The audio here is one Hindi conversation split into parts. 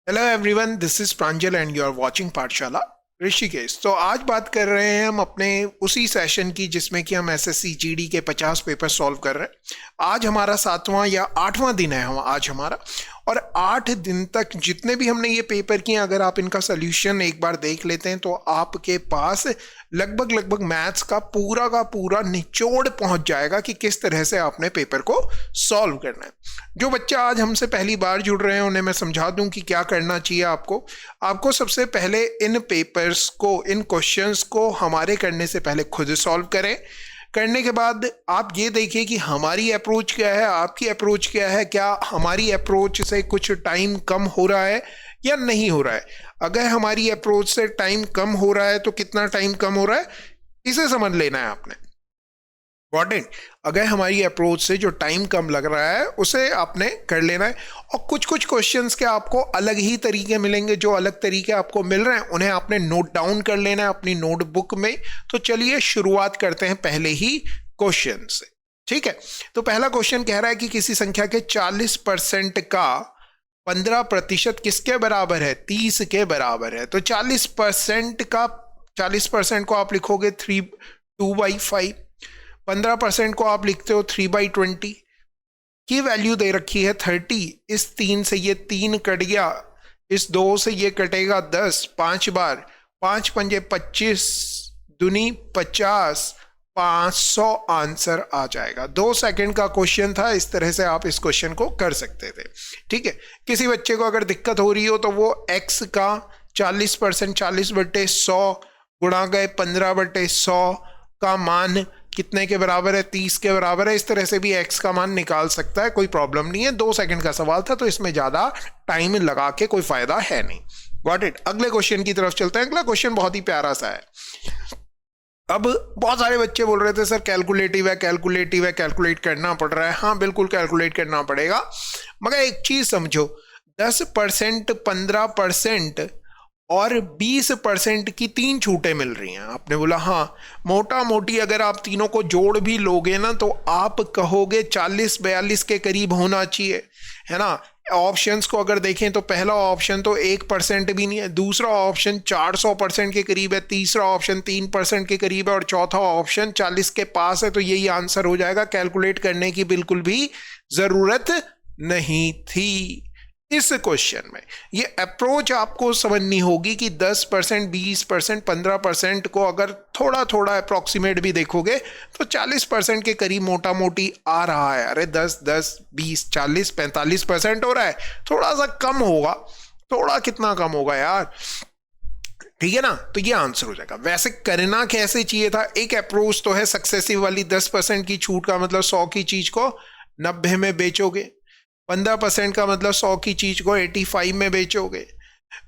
Hello everyone, this is Pranjal and you are watching Pathshala Rishikesh. तो आज बात कर रहे हैं हम अपने उसी सेशन की जिसमें कि हम एसएससी जीडी के 50 पेपर सॉल्व कर रहे हैं। आज हमारा 7वां या 8वां दिन है आज हमारा, और 8 दिन तक जितने भी हमने ये पेपर किए, अगर आप इनका सोल्यूशन एक बार देख लेते हैं तो आपके पास लगभग मैथ्स का पूरा निचोड़ पहुंच जाएगा कि किस तरह से आपने पेपर को सॉल्व करना है। जो बच्चा आज हमसे पहली बार जुड़ रहे हैं उन्हें मैं समझा दूं कि क्या करना चाहिए आपको सबसे पहले इन पेपर्स को, इन क्वेश्चंस को हमारे करने से पहले खुद सॉल्व करें। करने के बाद आप ये देखिए कि हमारी अप्रोच क्या है, आपकी अप्रोच क्या है, क्या हमारी अप्रोच से कुछ टाइम कम हो रहा है या नहीं हो रहा है। अगर हमारी अप्रोच से टाइम कम हो रहा है तो कितना टाइम कम हो रहा है इसे समझ लेना है आपने। इंपॉर्टेंट, अगर हमारी अप्रोच से जो टाइम कम लग रहा है उसे आपने कर लेना है। और कुछ क्वेश्चंस के आपको अलग ही तरीके मिलेंगे, जो अलग तरीके आपको मिल रहे हैं उन्हें आपने नोट डाउन कर लेना है अपनी नोटबुक में। तो चलिए शुरुआत करते हैं पहले ही क्वेश्चन से, ठीक है। तो पहला क्वेश्चन कह रहा है कि किसी संख्या के 40% का 15% किसके बराबर है, 30 के बराबर है। तो 40% को आप लिखोगे 2/5, 15% को आप लिखते हो 3/20 की वैल्यू दे रखी है 30। इस 3 से ये 3 कट गया, इस 2 से ये कटेगा 10, 5 बार, 5 पंजे 25 दूनी 50, 500 आंसर आ जाएगा। 2 सेकंड का क्वेश्चन था, इस तरह से आप इस क्वेश्चन को कर सकते थे, ठीक है। किसी बच्चे को अगर दिक्कत हो रही हो तो वो x का 40% 40/100 गुणा गए 15/100 का मान कितने के बराबर है, 30 के बराबर है। इस तरह से भी x का मान निकाल सकता है, कोई प्रॉब्लम नहीं है। 2 सेकंड का सवाल था तो इसमें ज्यादा टाइम लगा के कोई फायदा है नहीं। Got it. अगले क्वेश्चन की तरफ चलते हैं। अगला क्वेश्चन बहुत ही प्यारा सा है। अब बहुत सारे बच्चे बोल रहे थे सर कैलकुलेटिव है, कैलकुलेट करना पड़ रहा है। हाँ बिल्कुल कैलकुलेट करना पड़ेगा, मगर एक चीज समझो, 10%, 15% और 20% की 3 छूटें मिल रही हैं। आपने बोला हाँ, मोटा मोटी अगर आप तीनों को जोड़ भी लोगे ना तो आप कहोगे 40-42 के करीब होना चाहिए, है ना। ऑप्शंस को अगर देखें तो पहला ऑप्शन तो 1% भी नहीं है, दूसरा ऑप्शन 400% के करीब है, तीसरा ऑप्शन 3% के करीब है और चौथा ऑप्शन 40 के पास है। तो यही आंसर हो जाएगा। कैलकुलेट करने की बिल्कुल भी जरूरत नहीं थी इस क्वेश्चन में। ये अप्रोच आपको समझनी होगी कि 10%, 20%, 15% को अगर थोड़ा अप्रोक्सीमेट भी देखोगे तो 40% के करीब मोटा मोटी आ रहा है। अरे 10, 10, 20, 40, 45% हो रहा है, थोड़ा सा कम होगा। थोड़ा कितना कम होगा यार, ठीक है ना। तो ये आंसर हो जाएगा। वैसे करना कैसे चाहिए था, एक अप्रोच तो है सक्सेसिव वाली, 10% की छूट का मतलब 100 की चीज को 90 में बेचोगे, 15% का मतलब 100 की चीज को 85 में बेचोगे,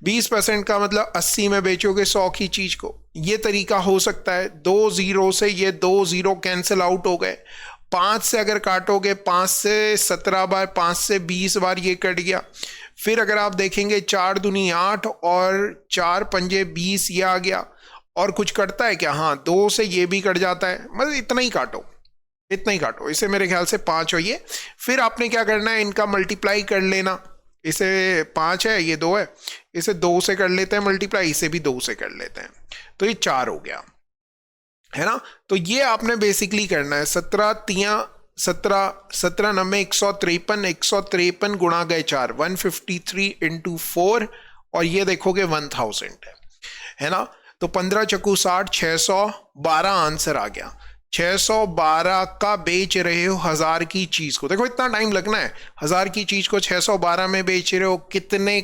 20% का मतलब 80 में बेचोगे 100 की चीज को। ये तरीका हो सकता है। 2 0 से ये 2 0 कैंसिल आउट हो गए। 5 से अगर काटोगे, 5 से 17 बार, 5 से 20 बार ये कट गया। फिर अगर आप देखेंगे 4 दूनी 8 और 4 पंजे 20 ये आ गया। और कुछ कटता है क्या, हाँ 2 से ये भी कट जाता है। मतलब इतना ही काटो, इतना ही काटो। इसे मेरे ख्याल से 5 हो ये। फिर आपने क्या करना है, इनका मल्टीप्लाई कर लेना। इसे 5 है, ये 2 है, इसे 2 से कर लेते हैं मल्टीप्लाई, इसे भी 2 से कर लेते हैं, तो ये 4 हो गया, है ना। तो ये आपने बेसिकली करना है। 17 तिया 17, 17 नम्बे 153, 153 गुणा गए 4, 153 इंटू 4, और ये देखोगे 1000 है ना। तो 15 चक्कू 60, 612 आंसर आ गया। 612 का बेच रहे हो 1000 की चीज को। देखो इतना टाइम लगना है। 1000 की चीज को 612 में बेच रहे हो, कितने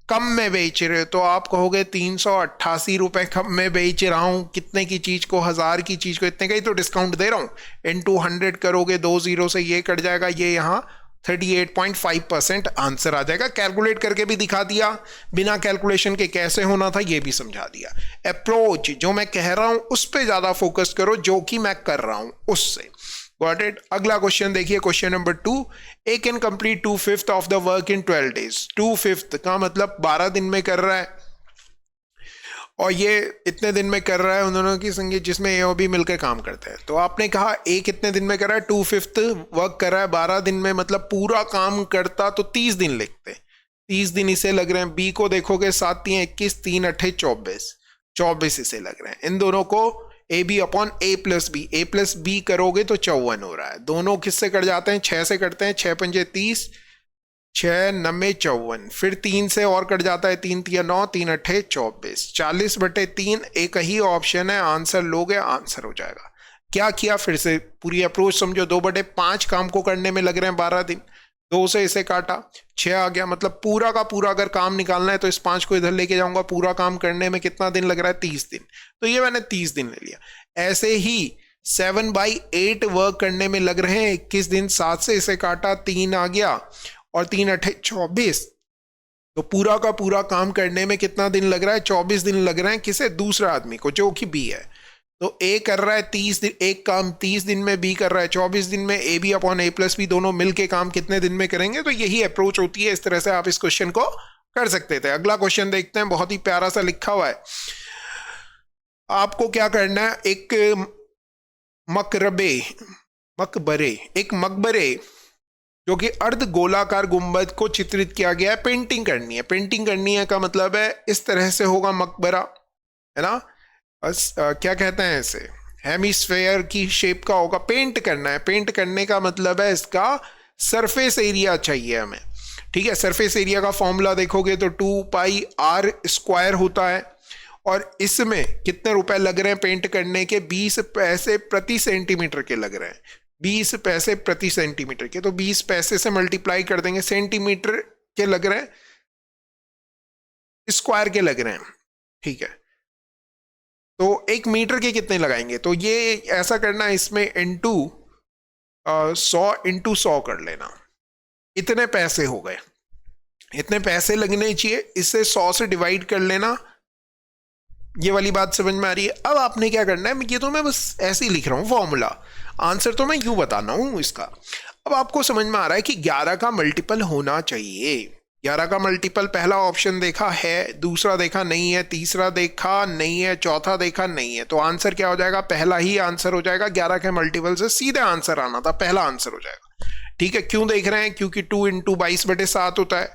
कम में बेच रहे हो। तो आप कहोगे 388 रुपए कम में बेच रहा हूं। कितने की चीज को, 1000 की चीज को इतने का ही तो डिस्काउंट दे रहा हूं। इनटू 100 करोगे, 2 0 से ये कट जाएगा, ये यहां 38.5% आंसर आ जाएगा। कैलकुलेट करके भी दिखा दिया, बिना कैलकुलेशन के कैसे होना था ये भी समझा दिया। अप्रोच जो मैं कह रहा हूं उस पे ज्यादा फोकस करो, जो कि मैं कर रहा हूं उससे। Got it. अगला क्वेश्चन देखिए, question number 2। A can complete 2/5 of the work in 12 days। 2/5 का मतलब 12 दिन में कर रहा है, और ये इतने दिन में कर रहा है उन्होंने की संख्या जिसमें ए और बी मिलकर काम करते हैं। तो आपने कहा ए कितने दिन में कर रहा है, 2/5 वर्क कर रहा है 12 दिन में, मतलब पूरा काम करता तो 30 दिन लिखते, 30 दिन इसे लग रहे हैं। बी को देखोगे 7 3 21, 3 8 24, 24 इसे लग रहे हैं। इन दोनों को A B upon A plus B करोगे तो 54 हो रहा है। दोनों किससे कट जाते हैं? 6 से कटते हैं। 6 पंजे 30, 6 9 54, फिर 3 से और कट जाता है। 3 3 9, 3 8 24, 40/3 एक ही ऑप्शन है। आंसर लोगे, आंसर हो जाएगा। क्या किया? फिर से पूरी अप्रोच समझो। 2/5 काम को करने में लग रहे हैं 12 दिन। 2 से इसे काटा, 6 आ गया। मतलब पूरा का पूरा अगर काम निकालना है तो इस 5 को इधर लेके जाऊंगा। पूरा काम करने में कितना दिन लग रहा है? 30 दिन। तो ये मैंने 30 दिन ले लिया। ऐसे ही 7/8 वर्क करने में लग रहे हैं 21 दिन। 7 से इसे काटा, 3 आ गया और 3 8 24। तो पूरा का पूरा काम करने में कितना दिन लग रहा है? 24 दिन लग रहे हैं। किसे? दूसरा आदमी को, जो कि बी है। तो ए कर रहा है 30 दिन, एक काम 30 दिन में, बी कर रहा है 24 दिन में। A B upon A plus B दोनों मिलके काम कितने दिन में करेंगे? तो यही अप्रोच होती है। इस तरह से आप इस क्वेश्चन को कर सकते थे। अगला क्वेश्चन देखते हैं, बहुत ही प्यारा सा लिखा हुआ है। आपको क्या करना है? एक एक मकबरे जो कि अर्ध गोलाकार गुंबद को चित्रित किया गया है, पेंटिंग करनी है। पेंटिंग करनी है का मतलब है इस तरह से होगा मकबरा, है ना। क्या कहते हैं इसे? हेमिस्फेयर की शेप का होगा। पेंट करना है। पेंट करने का मतलब है इसका सरफेस एरिया चाहिए हमें। ठीक है, सरफेस एरिया का फॉर्मूला देखोगे तो 2πr² होता है। और इसमें कितने रुपए लग रहे हैं पेंट करने के? 20 पैसे प्रति सेंटीमीटर के लग रहे हैं। 20 पैसे प्रति सेंटीमीटर के। तो 20 पैसे से मल्टीप्लाई कर देंगे। सेंटीमीटर के लग रहे हैं, स्क्वायर के लग रहे हैं। ठीक है, तो 1 मीटर के कितने लगाएंगे? तो ये ऐसा करना, इसमें इंटू 100 कर लेना। इतने पैसे हो गए, इतने पैसे लगने चाहिए। इसे 100 से डिवाइड कर लेना। ये वाली बात समझ में आ रही है? अब आपने क्या करना है, ये तो मैं बस ऐसे ही लिख रहा हूं फॉर्मूला, आंसर तो मैं यूं बताना हूं इसका। अब आपको समझ में आ रहा है कि 11 का मल्टीपल होना चाहिए। 11 का मल्टीपल पहला ऑप्शन देखा है, दूसरा देखा नहीं है, तीसरा देखा नहीं है, चौथा देखा नहीं है। तो आंसर क्या हो जाएगा? पहला ही आंसर हो जाएगा। 11 के मल्टीपल से सीधे आंसर आना था, पहला आंसर हो जाएगा। ठीक है, क्यों देख रहे हैं? क्योंकि 2 × 22/7 होता है,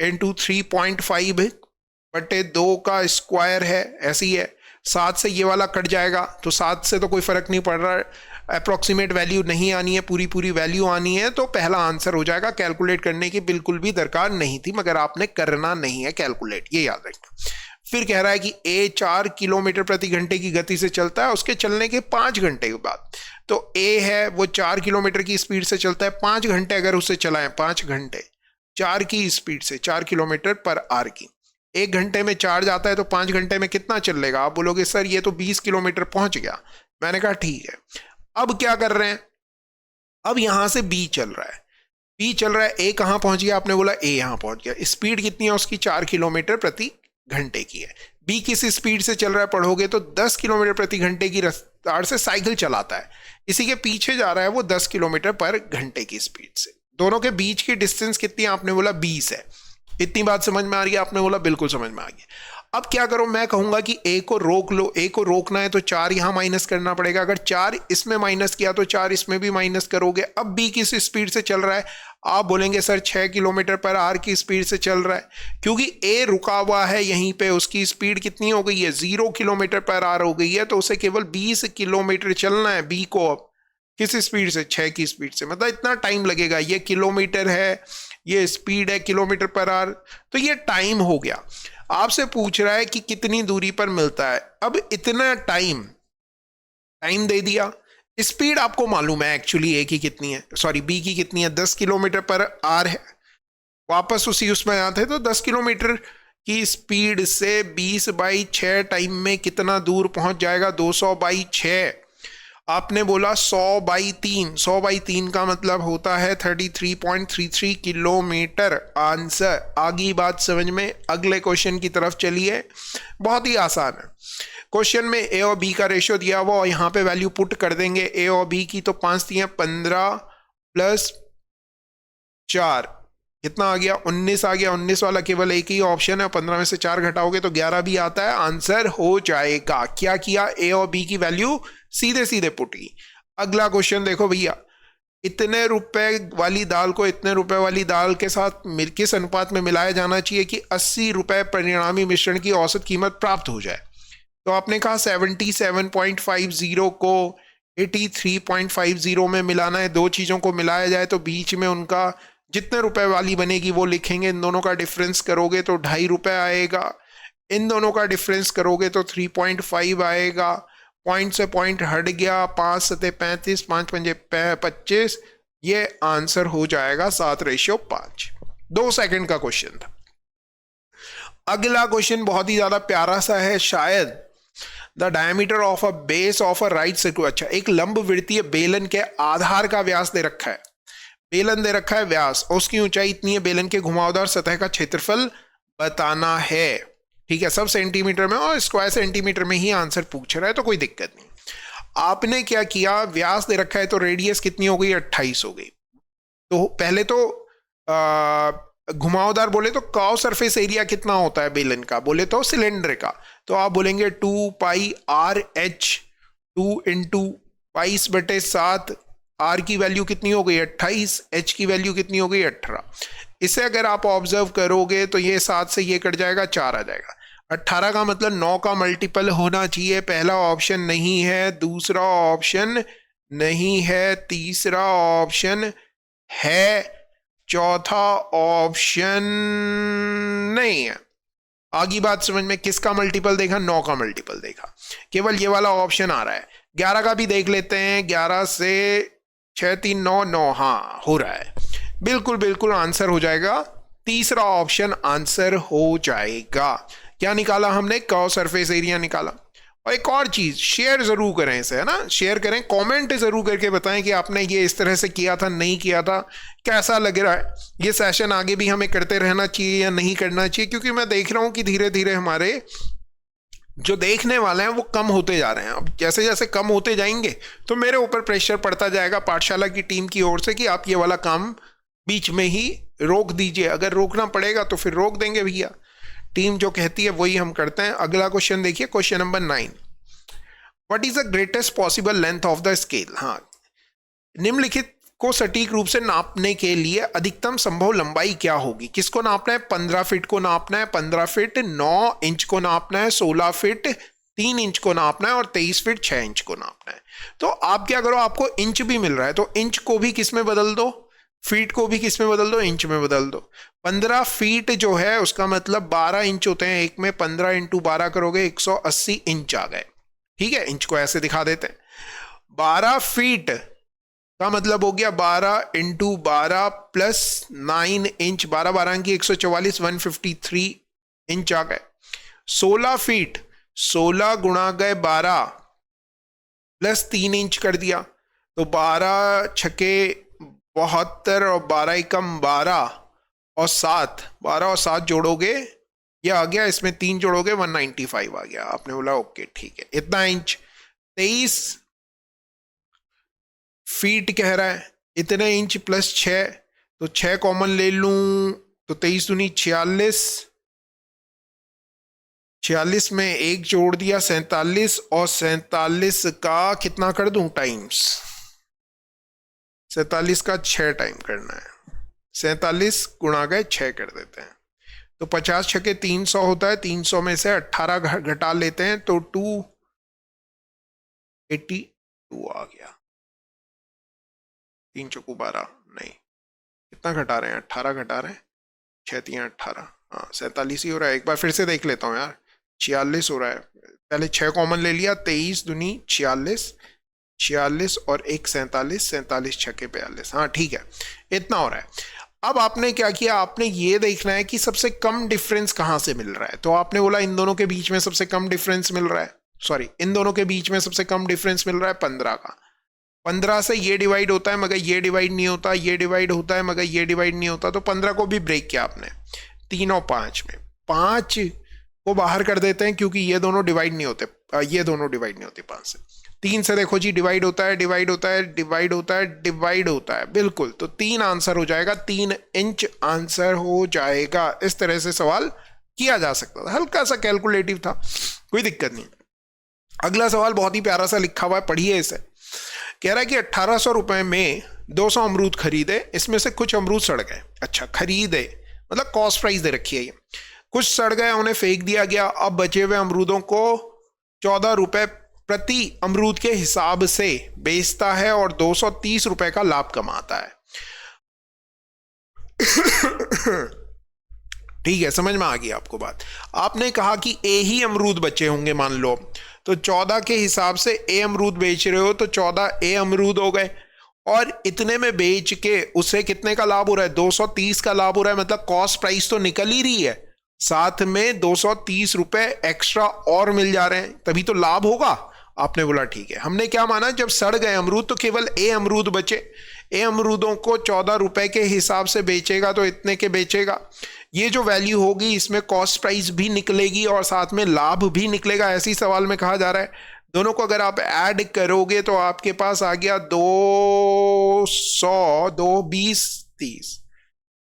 इंटू 3.5/2 का स्क्वायर है, ऐसी है। 7 से ये वाला कट जाएगा, तो 7 से तो कोई फर्क नहीं पड़ रहा है। अप्रोक्सीमेट वैल्यू नहीं आनी है, पूरी पूरी वैल्यू आनी है। तो पहला आंसर हो जाएगा। कैलकुलेट करने की बिल्कुल भी दरकार नहीं थी, मगर आपने करना नहीं है कैलकुलेट, ये याद रखना। फिर कह रहा है कि ए 4 किलोमीटर प्रति घंटे की गति से चलता है उसके चलने के 5 घंटे के बाद। तो ए है वो 4 किलोमीटर की स्पीड से चलता है। 5 घंटे अगर उसे चलाएं, 5 घंटे 4 की स्पीड से, 4 किलोमीटर पर आर की। 1 घंटे में चार्ज आता है, तो 5 घंटे में कितना चलेगा? आप बोलोगे सर ये तो 20 किलोमीटर पहुंच गया। मैंने कहा ठीक है। अब क्या कर रहे हैं? अब यहां से बी चल रहा है, बी चल रहा है। ए कहां पहुंच गया? आपने बोला ए यहां पहुंच गया। स्पीड कितनी है उसकी? 4 किलोमीटर प्रति घंटे की है। बी किस स्पीड से चल रहा है पढ़ोगे तो 10 किलोमीटर प्रति घंटे की रफ्तार से साइकिल चलाता है। इसी के पीछे जा रहा है वो 10 किलोमीटर पर घंटे की स्पीड से। दोनों के बीच की डिस्टेंस कितनी है? आपने बोला 20 है। इतनी बात समझ में आ रही है? आपने बोला बिल्कुल समझ में आ गई। अब क्या करो? मैं कहूंगा कि ए को रोक लो। ए को रोकना है तो 4 यहां माइनस करना पड़ेगा। अगर 4 इसमें माइनस किया तो 4 इसमें भी माइनस करोगे। अब बी किस स्पीड से चल रहा है? आप बोलेंगे सर 6 किलोमीटर पर आर की स्पीड से चल रहा है, क्योंकि ए रुका हुआ है यहीं पे। उसकी स्पीड कितनी हो गई है? 0 किलोमीटर पर आर हो गई है। तो उसे केवल 20 किलोमीटर चलना है बी को। अब किस स्पीड से? 6 की स्पीड से। मतलब इतना टाइम लगेगा। ये किलोमीटर है, ये स्पीड है किलोमीटर पर आर, तो ये टाइम हो गया। आपसे पूछ रहा है कि कितनी दूरी पर मिलता है। अब इतना टाइम दे दिया। स्पीड आपको मालूम है एक्चुअली ए की कितनी है, सॉरी बी की कितनी है? 10 किलोमीटर पर आर है। वापस उसी उसमें आते हैं तो 10 किलोमीटर की स्पीड से 20/6 टाइम में कितना दूर पहुंच जाएगा? 200/6। आपने बोला 100/3। 100/3 का मतलब होता है 33.33 किलोमीटर। आंसर। आगे बात समझ में? अगले क्वेश्चन की तरफ चलिए। बहुत ही आसान है। क्वेश्चन में ए और बी का रेशियो दिया हुआ और यहाँ पे वैल्यू पुट कर देंगे ए और बी की। तो 5 × 15 + 4 कितना आ गया? 19 आ गया। 19 वाला केवल एक ही ऑप्शन है, 15 में से 4 घटाओगे तो 11 भी आता है। आंसर हो जाएगा। क्या किया? ए और बी की वैल्यू सीधे सीधे पुट की। अगला क्वेश्चन देखो भैया, इतने रुपए वाली दाल को इतने रुपए वाली दाल के साथ किस अनुपात में मिलाया जाना चाहिए कि 80 रुपए परिणामी मिश्रण की औसत कीमत प्राप्त हो जाए। तो आपने कहा 77.50 को 83.50 में मिलाना है, दो चीजों को मिलाया जाए तो बीच में उनका जितने रुपए वाली बनेगी वो लिखेंगे, इन दोनों का डिफरेंस करोगे तो 2.5 रुपए आएगा, इन दोनों का डिफरेंस करोगे तो 3.5 आएगा, पॉइंट से पॉइंट हट गया, 5 सते 35, 5 पंजे 25, ये आंसर हो जाएगा 7:5। 2 सेकंड का क्वेश्चन था। अगला क्वेश्चन बहुत ही ज्यादा प्यारा सा है, शायद the diameter of a base of a right circular. अच्छा, एक लंबवृत्तीय बेलन के आधार का व्यास दे रखा है, बेलन दे रखा है व्यास, और उसकी ऊंचाई इतनी है, बेलन के घुमावदार सतह का क्षेत्रफल बताना है। ठीक है, सब सेंटीमीटर में और स्क्वायर सेंटीमीटर में ही आंसर पूछ रहा है, तो कोई दिक्कत नहीं। आपने क्या किया, व्यास दे रखा है तो रेडियस कितनी हो गई, 28 हो गई। तो पहले तो घुमावदार बोले तो कर्व सरफेस एरिया कितना होता है बेलन का, बोले तो सिलेंडर का, तो आप बोलेंगे 2πRH, 2 इंटू 22/7, R की वैल्यू कितनी हो गई 28, H की वैल्यू कितनी हो गई 18। इसे अगर आप ऑब्जर्व करोगे तो ये 7 से ये कट जाएगा, 4 आ जाएगा। 18 का मतलब 9 का मल्टीपल होना चाहिए, पहला ऑप्शन नहीं है, दूसरा ऑप्शन नहीं है, तीसरा ऑप्शन है, चौथा ऑप्शन नहीं है। आगे बात समझ में, किसका मल्टीपल देखा, 9 का मल्टीपल देखा, केवल ये वाला ऑप्शन आ रहा है। 11 का भी देख लेते हैं, 11 से 6 3 9 9, हाँ हो रहा है, बिल्कुल बिल्कुल आंसर हो जाएगा, तीसरा ऑप्शन आंसर हो जाएगा। क्या निकाला हमने, कर्व सरफेस एरिया निकाला। और एक और चीज, शेयर जरूर करें इसे, है ना, शेयर करें, कमेंट जरूर करके बताएं कि आपने ये इस तरह से किया था, नहीं किया था, कैसा लग रहा है। ये सेशन आगे भी हमें करते रहना चाहिए या नहीं करना चाहिए, क्योंकि मैं देख रहा हूं कि धीरे धीरे हमारे जो देखने वाले हैं वो कम होते जा रहे हैं। अब जैसे जैसे कम होते जाएंगे तो मेरे ऊपर प्रेशर पड़ता जाएगा पाठशाला की टीम की ओर से कि आप ये वाला काम बीच में ही रोक दीजिए। अगर रोकना पड़ेगा तो फिर रोक देंगे भैया, टीम जो कहती है वही हम करते हैं। अगला क्वेश्चन देखिए, question number 9, what is the greatest possible length of the scale. हाँ, निम्नलिखित को सटीक रूप से नापने के लिए अधिकतम संभव लंबाई क्या होगी। किसको नापना है, 15 फीट को नापना है, 15 फीट 9 इंच को नापना है, 16 फीट 3 इंच को नापना है और 23 फीट 6 इंच को नापना है। तो आप क्या करो, आपको इंच भी मिल रहा है तो इंच को भी किस में बदल दो, फीट को भी किस में बदल दो, इंच में बदल दो। 15 फीट जो है उसका मतलब 12 इंच होते हैं एक में, 15 इंटू 12 करोगे 180 इंच आ गए। ठीक है, इंच को ऐसे दिखा देते हैं। 12 फीट का मतलब हो गया 12 इंटू 12 प्लस 9 इंच, 12 12 की 144, 153 इंच आ गए। 16 फीट 16 गुणा गए 12 प्लस 3 इंच कर दिया, तो 12 छके 72 और 12 एकम 12 और 7, 12 और 7 जोड़ोगे ये आ गया, इसमें 3 जोड़ोगे 195 आ गया। आपने बोला ओके ठीक है, इतना इंच। 23 फीट कह रहा है, इतने इंच प्लस 6, तो 6 कॉमन ले लूं तो 23 दूनी 46, 46 में 1 जोड़ दिया 47, और 47 का कितना कर दूं टाइम्स, 47 का 6 टाइम करना है, 47 गुणा गए 6 कर देते हैं, तो 50 छके 300 होता है, 300 में से 18 घटा लेते हैं तो 282 आ गया। 3 चौको 12, नहीं कितना घटा रहे हैं, 18 घटा रहे हैं, 6 3 18, हाँ 47 ही हो रहा है। एक बार फिर से देख लेता हूँ यार, 46 हो रहा है, पहले 6 कॉमन ले लिया, 23 दूनी 46, 46 और 1 47, 47 छके 42, हाँ ठीक है, इतना हो रहा है। अब आपने क्या किया, आपने ये देखना है कि सबसे कम डिफरेंस कहां से मिल रहा है, तो आपने बोला इन दोनों के बीच में सबसे कम डिफरेंस मिल रहा है, सॉरी इन दोनों के बीच में सबसे कम डिफरेंस मिल रहा है 15 का। 15 से ये डिवाइड होता है मगर ये डिवाइड नहीं होता, ये डिवाइड होता है मगर ये डिवाइड नहीं होता, तो 15 को भी ब्रेक किया आपने 3 और 5 में। 5 को बाहर कर देते हैं क्योंकि ये दोनों डिवाइड नहीं होते, ये दोनों डिवाइड नहीं होते 5 से। 3 से देखो जी डिवाइड होता है, डिवाइड होता है, डिवाइड होता है, डिवाइड होता है, बिल्कुल, तो 3 आंसर हो जाएगा, 3 इंच आंसर हो जाएगा। इस तरह से सवाल किया जा सकता था, हल्का सा कैलकुलेटिव था, कोई दिक्कत नहीं। अगला सवाल बहुत ही प्यारा सा लिखा हुआ है, पढ़िए इसे। कह रहा है कि 1800 रुपए में 200 अमरूद खरीदे, इसमें से कुछ अमरूद सड़ गए। अच्छा, खरीदे मतलब कॉस्ट प्राइस दे रखी है ये, कुछ सड़ गए, उन्हें फेंक दिया गया। अब बचे हुए अमरूदों को 14 रुपए प्रति अमरूद के हिसाब से बेचता है और 230 रुपए का लाभ कमाता है। ठीक है, समझ में आ गई आपको बात। आपने कहा कि ए ही अमरूद बचे होंगे मान लो, तो 14 के हिसाब से ए अमरूद बेच रहे हो तो 14 ए अमरूद हो गए, और इतने में बेच के उसे कितने का लाभ हो रहा है? 230 का लाभ हो रहा है। मतलब कॉस्ट प्राइस तो निकल ही रही है, साथ में 230 रुपए एक्स्ट्रा और मिल जा रहे हैं, तभी तो लाभ होगा। आपने बोला ठीक है। हमने क्या माना, जब सड़ गए अमरूद तो केवल ए अमरूद बचे, ए अमरूदों को 14 रुपए के हिसाब से बेचेगा तो इतने के बेचेगा। ये जो वैल्यू होगी इसमें कॉस्ट प्राइस भी निकलेगी और साथ में लाभ भी निकलेगा, ऐसी सवाल में कहा जा रहा है। दोनों को अगर आप ऐड करोगे तो आपके पास आ गया 200, 2 20 30,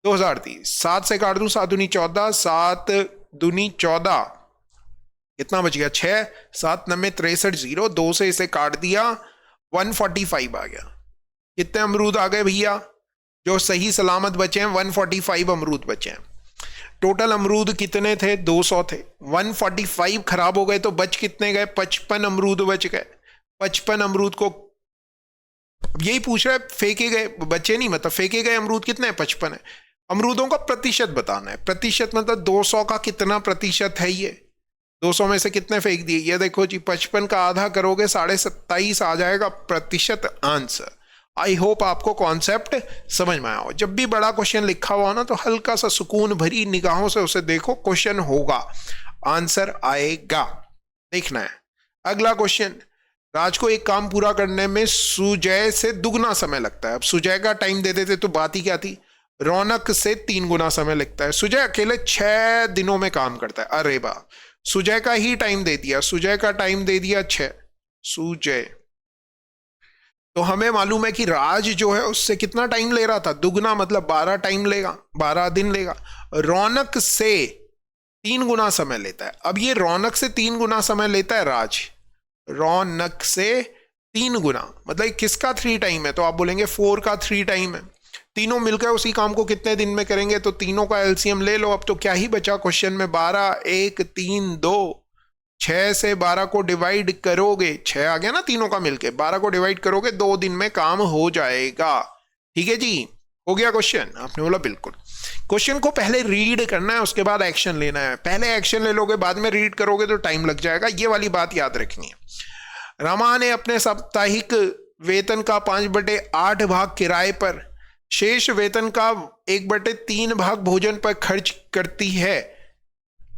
2030। 7 से काट दूं, 7 दूनी 14, 7 दूनी 14, कितना बच गया? 6, 7 9 63 0, 2 से इसे काट दिया, 145 आ गया। कितने अमरूद आ गए भैया? जो सही सलामत बचे हैं 145 अमरूद बचे हैं। टोटल अमरूद कितने थे? 200 थे। 145 खराब हो गए तो बच कितने गए? 55 अमरूद बच गए। 55 अमरूद को यही पूछ रहा है, फेंके गए बचे नहीं, मतलब फेंके गए अमरूद कितने हैं? 55 है। अमरूदों का प्रतिशत बताना है। प्रतिशत मतलब 200 का कितना प्रतिशत है ये? 200 में से कितने फेंक दिए? ये देखो जी, 55 का आधा करोगे 27.5 आ जाएगा प्रतिशत आंसर। आई होप आपको कॉन्सेप्ट समझ में आया हो। जब भी बड़ा क्वेश्चन लिखा हुआ ना तो हल्का सा सुकून भरी निगाहों से उसे देखो, क्वेश्चन होगा, आंसर आएगा, देखना है। अगला क्वेश्चन, राज को एक काम पूरा करने में सुजय से दुगना समय लगता है। अब सुजय का टाइम दे देते तो बात ही क्या थी? रौनक से 3 गुना समय लगता है। सुजय अकेले 6 दिनों में काम करता है। अरे वाह, सुजय का ही टाइम दे दिया, सुजय का टाइम दे दिया 6। सुजय, तो हमें मालूम है कि राज जो है उससे कितना टाइम ले रहा था? दुगना, मतलब 12 टाइम लेगा, 12 दिन लेगा। रौनक से 3 गुना समय लेता है। अब ये रौनक से 3 गुना समय लेता है राज, रौनक से 3 गुना, मतलब किसका 3 टाइम है? तो आप बोलेंगे 4 का 3 टाइम है। तीनों मिलकर उसी काम को कितने दिन में करेंगे? तो तीनों का एलसीएम ले लो। अब तो क्या ही बचा क्वेश्चन में? 12, 1, 3, 2, 6 से 12 को डिवाइड करोगे, 6 आ गया ना तीनों का मिलके, 12 को डिवाइड करोगे, 2 दिन में काम हो जाएगा। ठीक है जी, हो गया क्वेश्चन? आपने बोला बिल्कुल। क्वेश्चन को पहले रीड करना है, उसके बाद एक्शन लेना है। पहले एक्शन ले लोगे, बाद में रीड करोगे तो टाइम लग जाएगा, ये वाली बात याद रखनी है। रमा ने अपने साप्ताहिक वेतन का 5/8 भाग किराए पर, शेष वेतन का 1/3 भाग भोजन पर खर्च करती है।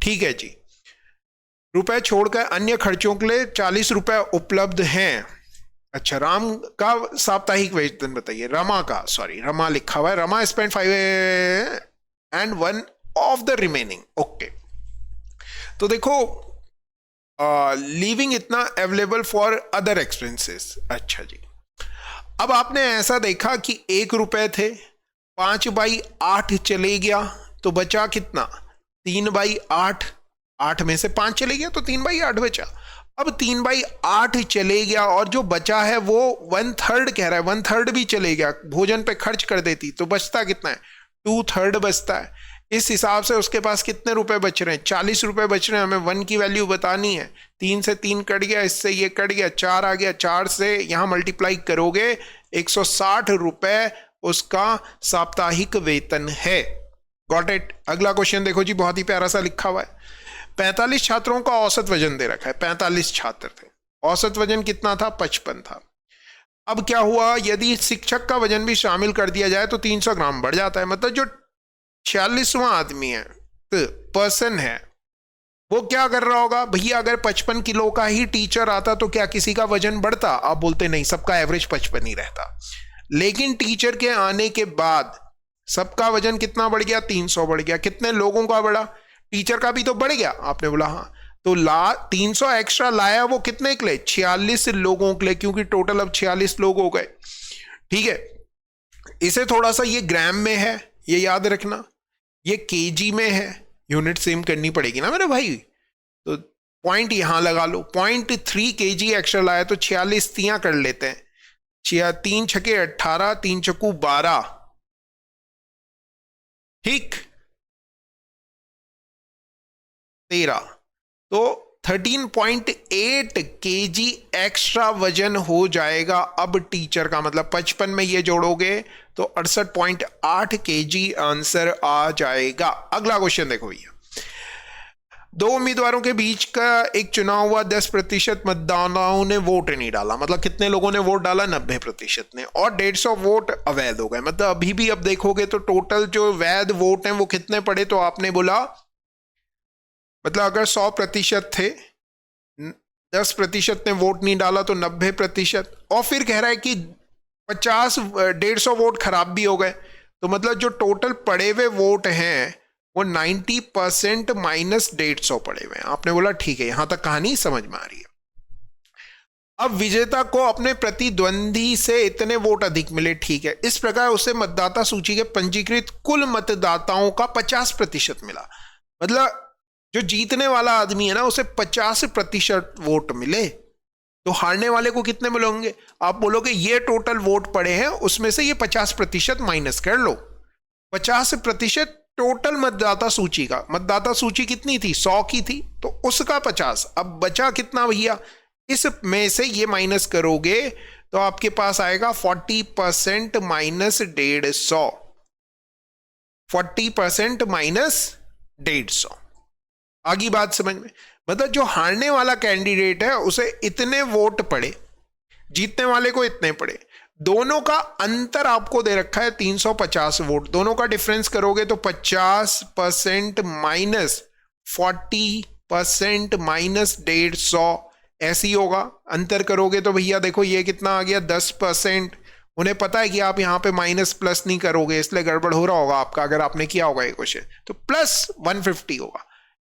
ठीक है जी। रुपए छोड़कर अन्य खर्चों के लिए 40 रुपए उपलब्ध हैं। अच्छा, राम का साप्ताहिक वेतन बताइए। रमा का, सॉरी रमा लिखा हुआ है, Rama spend 5 and 1 of the remaining. Okay, तो देखो लीविंग इतना अवेलेबल फॉर अदर एक्सपेंसेस। अच्छा जी, अब आपने ऐसा देखा कि 1 रुपए थे, 5/8 चले गया तो बचा कितना? 3/8। 8 में से 5 चले गया तो 3/8 बचा। अब 3/8 चले गया और जो बचा है वो 1/3 कह रहा है, 1/3 भी चले गया, भोजन पे खर्च कर देती तो बचता कितना है? 2/3 बचता है। इस हिसाब से उसके पास कितने रुपए बच रहे हैं? 40 रुपए बच रहे हैं। हमें 1 की वैल्यू बतानी है। 3 से 3 कट गया, इससे ये कट गया, 4 आ गया, 4 से यहां मल्टीप्लाई करोगे 160 रुपए उसका साप्ताहिक वेतन है। Got it? अगला क्वेश्चन देखो जी, बहुत ही प्यारा सा लिखा हुआ है। 45 छात्रों का औसत वजन दे रखा है। 45 छात्र थे, औसत वजन कितना था? 55 था। अब क्या हुआ, यदि शिक्षक का वजन भी शामिल कर दिया जाए तो 300 ग्राम बढ़ जाता है। मतलब जो 46वां आदमी है, पर्सन है, वो क्या कर रहा होगा? भैया अगर 55 किलो का ही टीचर आता तो क्या किसी का वजन बढ़ता? आप बोलते नहीं, सबका एवरेज 55 ही रहता। लेकिन टीचर के आने के बाद सबका वजन कितना बढ़ गया? 300 बढ़ गया। कितने लोगों का बढ़ा? टीचर का भी तो बढ़ गया। आपने बोला हाँ, तो 300 एक्स्ट्रा लाया, वो कितने के लिए? 46 लोगों के लिए, क्योंकि टोटल अब 46 लोग हो गए। ठीक है, इसे थोड़ा सा, ये ग्राम में है, ये याद रखना, ये केजी में है, यूनिट सेम करनी पड़ेगी ना मेरे भाई। तो पॉइंट यहां लगा लो, 0.3 kg एक्स्ट्रा लाया तो 46 तियां कर लेते हैं, तीन छके 18, तीन चक्कू 12, ठीक, 13, तो 13.8 kg एक्स्ट्रा वजन हो जाएगा। अब टीचर का मतलब 55 में ये जोड़ोगे तो 68.8 kg आंसर आ जाएगा। अगला क्वेश्चन देखो भैया, दो उम्मीदवारों के बीच का एक चुनाव हुआ, 10% मतदाताओं ने वोट नहीं डाला, मतलब कितने लोगों ने वोट डाला, 90% ने, और 150 वोट अवैध हो गए। मतलब अभी भी अब देखोगे तो टोटल जो वैध वोट हैं वो कितने पड़े, तो आपने बोला मतलब अगर 100% थे, 10% ने वोट नहीं डाला तो 90%, और फिर कह रहा है कि 150 वोट खराब भी हो गए, तो मतलब जो टोटल पड़े हुए वोट हैं वो 90% माइनस 150 पड़े हुए हैं। आपने बोला ठीक है, यहां तक कहानी समझ में आ रही है। अब विजेता को अपने प्रतिद्वंदी से इतने वोट अधिक मिले, ठीक है, इस प्रकार उसे मतदाता सूची के पंजीकृत कुल मतदाताओं का 50% मिला। मतलब जो जीतने वाला आदमी है ना उसे 50% वोट मिले, तो हारने वाले को कितने मिलेंगे? आप बोलोगे ये टोटल वोट पड़े हैं, उसमें से ये 50% माइनस कर लो। 50% टोटल मतदाता सूची का, मतदाता सूची कितनी थी, 100 की थी, तो उसका 50। अब बचा कितना भैया, इस में से ये माइनस करोगे तो आपके पास आएगा 40% माइनस 150, 40% माइनस 150। आगे बात समझ में? मतलब जो हारने वाला कैंडिडेट है उसे इतने वोट पड़े, जीतने वाले को इतने पड़े, दोनों का अंतर आपको दे रखा है 350 वोट, दोनों का डिफरेंस करोगे तो 50% माइनस 40% माइनस 150 ऐसे ही होगा। अंतर करोगे तो भैया देखो ये कितना आ गया, 10%। उन्हें पता है कि आप यहां पे माइनस प्लस नहीं करोगे, इसलिए गड़बड़ हो रहा होगा आपका, अगर आपने किया होगा ये क्वेश्चन, तो प्लस 150 होगा।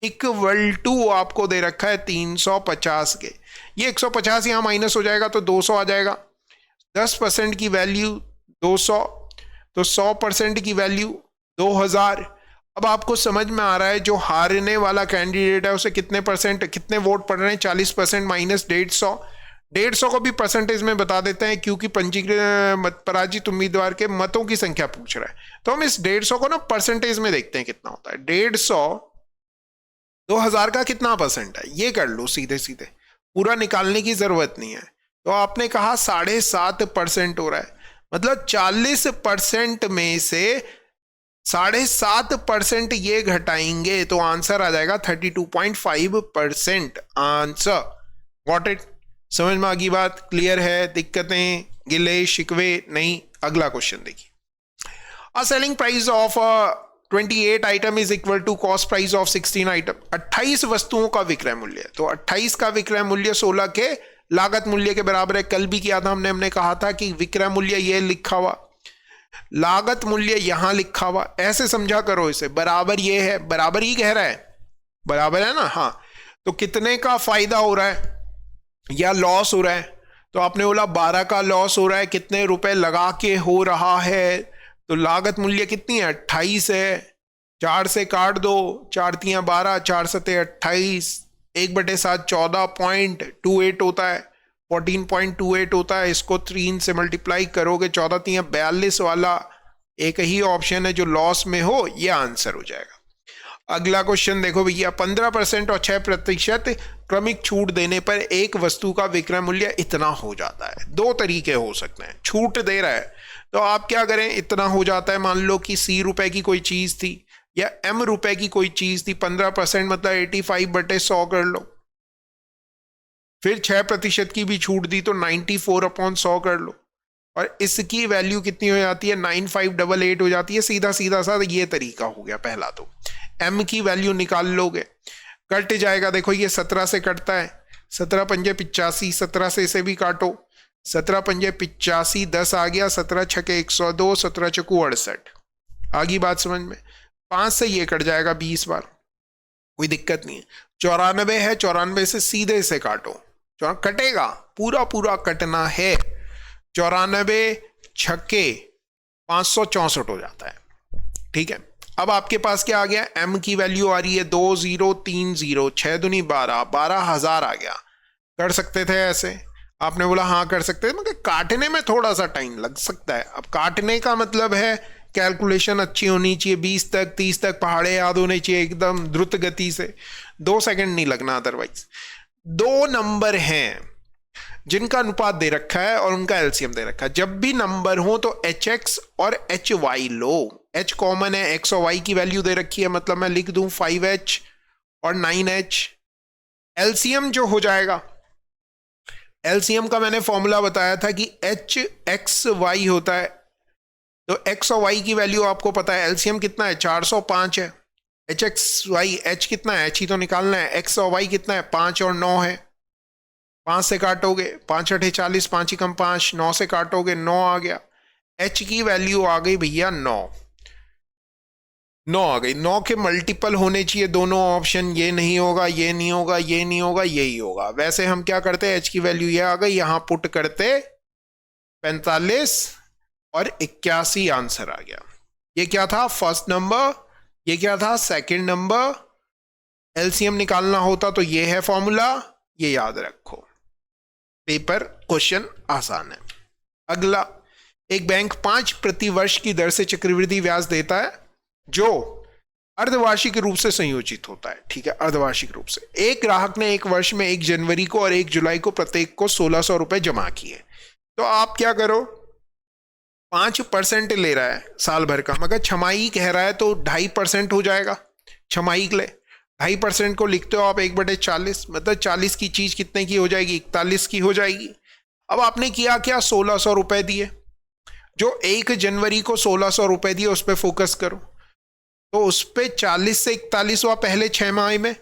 इक्वल टू आपको दे रखा है 350 के, ये 150 यहां माइनस हो जाएगा तो 200 आ जाएगा। 10% की वैल्यू 200, तो 100% की वैल्यू 2000। अब आपको समझ में आ रहा है जो हारने वाला कैंडिडेट है उसे कितने वोट पड़ रहे हैं, 40% माइनस 150। 150 को भी परसेंटेज में बता देते हैं क्योंकि पंजीकृत पराजित उम्मीदवार के मतों की संख्या पूछ रहा है, तो हम इस 150 को ना परसेंटेज में देखते हैं कितना होता है। 150 2000 का कितना परसेंट है, ये कर लो सीधे सीधे, पूरा निकालने की जरूरत नहीं है। तो आपने कहा 7.5% हो रहा है, मतलब 40% में से 7.5% ये घटाएंगे तो आंसर आ जाएगा 32.5% आंसर। Got it? समझ में आ गई बात? क्लियर है? दिक्कतें, गिले शिकवे नहीं? अगला क्वेश्चन देखिए, a selling price of 28 item is equal to cost price of 16 item. 28 वस्तुओं का विक्रय मूल्य है, तो 28 का विक्रय मूल्य 16 के लागत मूल्य के बराबर है। कल भी किया था हमने कहा था कि विक्रय मूल्य ये लिखा हुआ, लागत मूल्य यहां लिखा हुआ, ऐसे समझा करो इसे, बराबर ये है, बराबर ही कह रहा है, बराबर है ना? हाँ, तो कितने का फायदा हो रहा है या लॉस हो रहा है? तो आपने बोला 12 का लॉस हो रहा है, कितने रुपए लगा के हो रहा है, तो लागत मूल्य कितनी है, 28 है, 4 से काट दो, 4 तियां 12, 4 सते 28, 1/7 14.28 होता है, 14.28 होता है। इसको 3 से मल्टीप्लाई करोगे, 14 तियां 42 वाला एक ही ऑप्शन है जो लॉस में हो, यह आंसर हो जाएगा। अगला क्वेश्चन देखो भैया, 15% और 6% क्रमिक छूट देने पर एक वस्तु का विक्रय मूल्य इतना हो जाता है। दो तरीके हो सकते हैं, छूट दे रहा है तो आप क्या करें, इतना हो जाता है, मान लो कि C रुपए की कोई चीज थी या M रुपए की कोई चीज थी, 15% मतलब 85/100 कर लो, फिर 6% की भी छूट दी तो 94/100 कर लो, और इसकी वैल्यू कितनी हो जाती है, 9588 हो जाती है। सीधा सीधा सा ये तरीका हो गया पहला। तो M की वैल्यू निकाल लोगे, कट जाएगा, देखो ये 17 से कटता है, 17 पंजे 85, 17 से इसे भी काटो, 17 पंजे 85, 10 आ गया, 17 छके 102, 17 चकू 68। आगे बात समझ में? 5 से ये कट जाएगा 20 बार, कोई दिक्कत नहीं है। 94 है, 94 से सीधे से काटो, कटेगा, पूरा पूरा कटना है। 94 छक्के 564 हो जाता है, ठीक है। अब आपके पास क्या आ गया, M की वैल्यू आ रही है 2030, 6 दूनी 12, 12,000 आ गया। कर सकते थे ऐसे, आपने बोला हाँ कर सकते हैं, मगर काटने में थोड़ा सा टाइम लग सकता है। अब काटने का मतलब है कैलकुलेशन अच्छी होनी चाहिए, 20 तक 30 तक पहाड़े याद होने चाहिए एकदम द्रुत गति से, 2 सेकंड नहीं लगना अदरवाइज। 2 नंबर हैं जिनका अनुपात दे रखा है और उनका एलसीएम दे रखा है। जब भी नंबर हो तो एच एक्स और एच वाई लो। एच कॉमन है, एक्स और वाई की वैल्यू दे रखी है, मतलब मैं लिख दूं 5h और 9h। एलसीएम जो हो जाएगा, एलसीएम का मैंने फॉर्मूला बताया था कि एच एक्स वाई होता है, तो एक्स और वाई की वैल्यू आपको पता है। एलसीएम कितना है, 405 है। एच एक्स वाई, एच कितना है, एच ही तो निकालना है। एक्स और वाई कितना है, 5 और 9 है। 5 से काटोगे 5 8 40, 5 ही कम 5, 9 से काटोगे 9 आ गया। एच की वैल्यू आ गई भैया 9 आ गई। 9 के मल्टीपल होने चाहिए दोनों ऑप्शन, ये नहीं होगा, ये नहीं होगा, ये नहीं होगा, यही होगा। वैसे हम क्या करते हैं, एच की वैल्यू ये आ गई, यहां पुट करते 45 और 81 आंसर आ गया। ये क्या था, फर्स्ट नंबर, ये क्या था, सेकंड नंबर। एलसीएम निकालना होता तो ये है फॉर्मूला, ये याद रखो। पेपर क्वेश्चन आसान है। अगला, एक बैंक 5 प्रति वर्ष की दर से चक्रवृद्धि ब्याज देता है जो अर्धवार्षिक रूप से संयोजित होता है। ठीक है, अर्धवार्षिक रूप से। एक ग्राहक ने एक वर्ष में 1 जनवरी को और 1 जुलाई को प्रत्येक को 1600 रुपए जमा किए। तो आप क्या करो, 5% ले रहा है साल भर का, मगर छमाही कह रहा है तो 2.5% हो जाएगा छमाही के लिए। 2.5% को लिखते हो आप 1/40, मतलब 40 की चीज कितने की हो जाएगी, 41 की हो जाएगी। अब आपने किया क्या, 1600 रुपए दिए। जो 1 जनवरी को 1600 रुपए दिए उस पर फोकस करो, तो उस पर 40 से 41 हुआ पहले 6 माह में,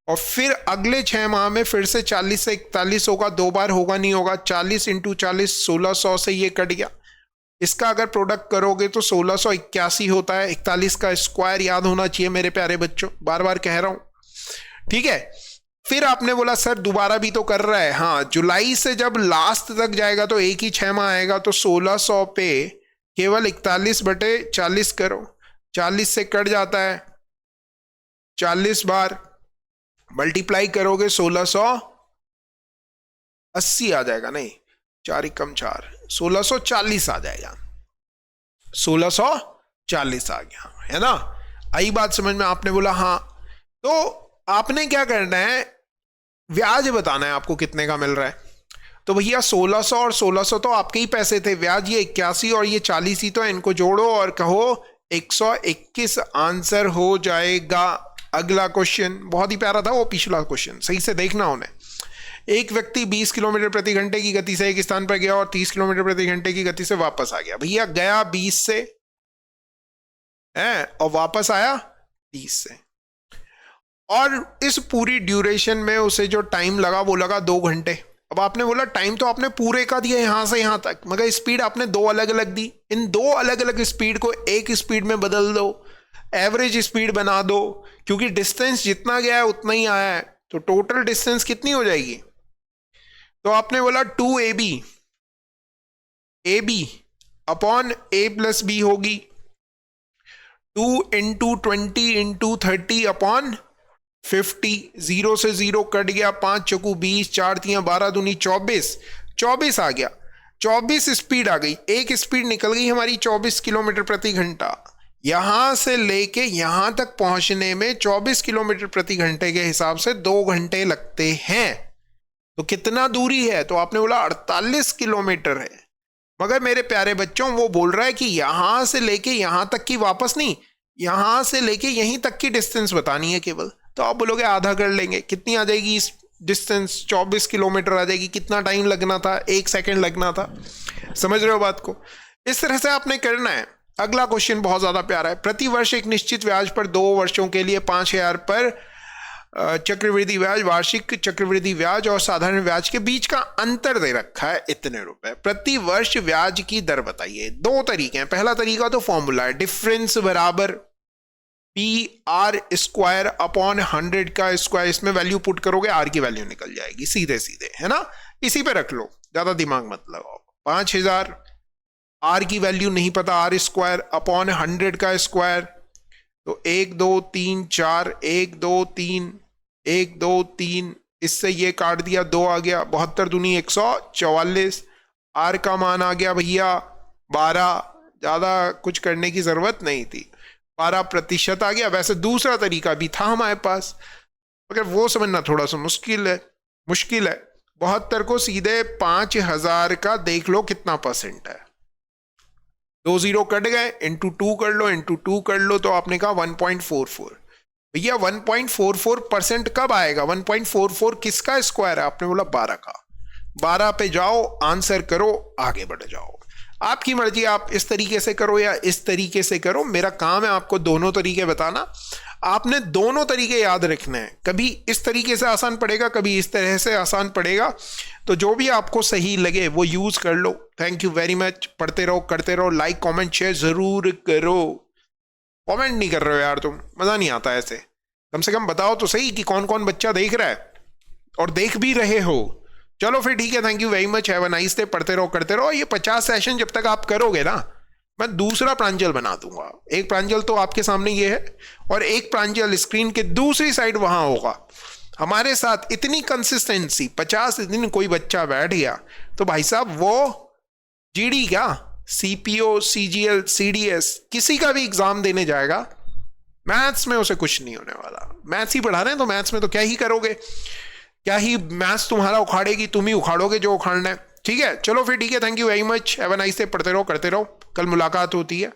और फिर अगले 6 माह में फिर से 40 से 41 होगा। 2 बार होगा नहीं होगा, 40 × 40 1600 से ये कट गया। इसका अगर प्रोडक्ट करोगे तो 1681 होता है। 41 का स्क्वायर याद होना चाहिए मेरे प्यारे बच्चों, बार बार कह रहा हूं। ठीक है, फिर आपने बोला सर दोबारा भी तो कर रहा है। हाँ, जुलाई से जब लास्ट तक जाएगा तो एक ही 6 माह आएगा, तो 1600 पे केवल 41/40 करो, 40 से कट जाता है, 40 बार मल्टीप्लाई करोगे 1680 आ जाएगा, नहीं 4 × 4 1640 आ जाएगा। 1640 आ गया, है ना। आई बात समझ में? आपने बोला हाँ, तो आपने क्या करना है, ब्याज बताना है आपको कितने का मिल रहा है। तो भैया 1600 और 1600 तो आपके ही पैसे थे, ब्याज ये 81 और ये 40 ही तो, इनको जोड़ो और कहो 121 आंसर हो जाएगा। अगला क्वेश्चन बहुत ही प्यारा था वो पिछला क्वेश्चन, सही से देखना उन्हें। एक व्यक्ति 20 किलोमीटर प्रति घंटे की गति से एक स्थान पर गया और 30 किलोमीटर प्रति घंटे की गति से वापस आ गया। भैया गया 20 से है और वापस आया 30 से, और इस पूरी ड्यूरेशन में उसे जो टाइम लगा वो लगा 2 घंटे। अब आपने बोला टाइम तो आपने पूरे का दिया यहां से यहां तक, मगर स्पीड आपने 2 अलग अलग दी। इन 2 अलग अलग स्पीड को एक स्पीड में बदल दो, एवरेज स्पीड बना दो, क्योंकि डिस्टेंस जितना गया है उतना ही आया है, तो टोटल डिस्टेंस कितनी हो जाएगी। तो आपने बोला 2AB अपॉन A + B होगी 2 × 20 × 30 अपॉन 50। 0 से 0 कट गया, 5 चौकू 20, 4 × 3 12 दूनी 24 आ गया। 24 स्पीड आ गई, एक स्पीड निकल गई हमारी 24 किलोमीटर प्रति घंटा। यहां से लेके यहां तक पहुंचने में 24 किलोमीटर प्रति घंटे के हिसाब से 2 घंटे लगते हैं। तो कितना दूरी है, तो आपने बोला 48 किलोमीटर है। मगर मेरे प्यारे बच्चों वो बोल रहा है कि यहां से लेके यहां तक की वापस नहीं, यहां से लेके यहीं तक की डिस्टेंस बतानी है केवल। तो आप बोलोगे आधा कर लेंगे, कितनी आ जाएगी इस डिस्टेंस, 24 किलोमीटर आ जाएगी। कितना टाइम लगना था, 1 सेकंड लगना था। समझ रहे हो बात को? इस तरह से आपने करना है। अगला क्वेश्चन बहुत ज्यादा प्यारा है। प्रति वर्ष एक निश्चित ब्याज पर 2 वर्षों के लिए 5000 पर चक्रवृद्धि ब्याज, वार्षिक चक्रवृद्धि ब्याज और साधारण ब्याज के बीच का अंतर दे रखा है इतने रुपए। प्रति वर्ष ब्याज की दर बताइए। 2 तरीके हैं। पहला तरीका तो फॉर्मूला है, डिफरेंस बराबर PR² अपॉन 100 का स्क्वायर। इसमें वैल्यू पुट करोगे R की वैल्यू निकल जाएगी सीधे सीधे, है ना। इसी पे रख लो, ज्यादा दिमाग मत लगाओ। 5000 R की वैल्यू नहीं पता, R² अपॉन 100 का स्क्वायर, तो 1 2 3 4, 1 2 3 1 2 3 इससे ये काट दिया, 2 आ गया, 72 दूनी 144, आर का मान आ गया भैया 12, ज्यादा कुछ करने की जरूरत नहीं थी, 12% आ गया। वैसे दूसरा तरीका भी था हमारे पास, मगर वो समझना थोड़ा सा मुश्किल है। 72 को सीधे 5000 का देख लो कितना परसेंट है, 2 0 कट गए, इंटू 2 कर लो, इंटू 2 कर लो, तो आपने कहा 1.44। भैया 1.44% कब आएगा? 1.44 किसका स्क्वायर है? आपने बोला 12 का। 12 पे जाओ, आंसर करो, आगे बढ़ जाओ। आपकी मर्जी, आप इस तरीके से करो या इस तरीके से करो, मेरा काम है आपको दोनों तरीके बताना। आपने दोनों तरीके याद रखने हैं, कभी इस तरीके से आसान पड़ेगा, कभी इस तरह से आसान पड़ेगा, तो जो भी आपको सही लगे वो यूज कर लो। Thank you very much. पढ़ते रहो, करते रहो, लाइक कमेंट शेयर जरूर करो। कमेंट नहीं कर रहे हो यार तुम, मजा नहीं आता ऐसे। कम से कम बताओ तो सही कि कौन कौन बच्चा देख रहा है और देख भी रहे हो। चलो फिर ठीक है, thank you very much, have a nice day. पढ़ते रहो, करते रहो। ये 50 सेशन जब तक आप करोगे ना, मैं दूसरा प्रांजल बना दूंगा। एक प्रांजल तो आपके सामने ये है, और एक प्रांजल स्क्रीन के दूसरी साइड वहां होगा। हमारे साथ इतनी कंसिस्टेंसी, 50 दिन कोई बच्चा बैठ गया तो भाई साहब वो जीडी क्या, सीपीओ, सीजीएल, सीडीएस, किसी का भी एग्जाम देने जाएगा, मैथ्स में उसे कुछ नहीं होने वाला। मैथ्स ही पढ़ा रहे हैं तो मैथ्स में तो क्या ही करोगे, क्या ही मैथ्स तुम्हारा उखाड़ेगी, तुम ही उखाड़ोगे जो उखाड़ना है। ठीक है, चलो फिर ठीक है, thank you very much, have a nice day. पढ़ते रहो, करते रहो, कल मुलाकात होती है।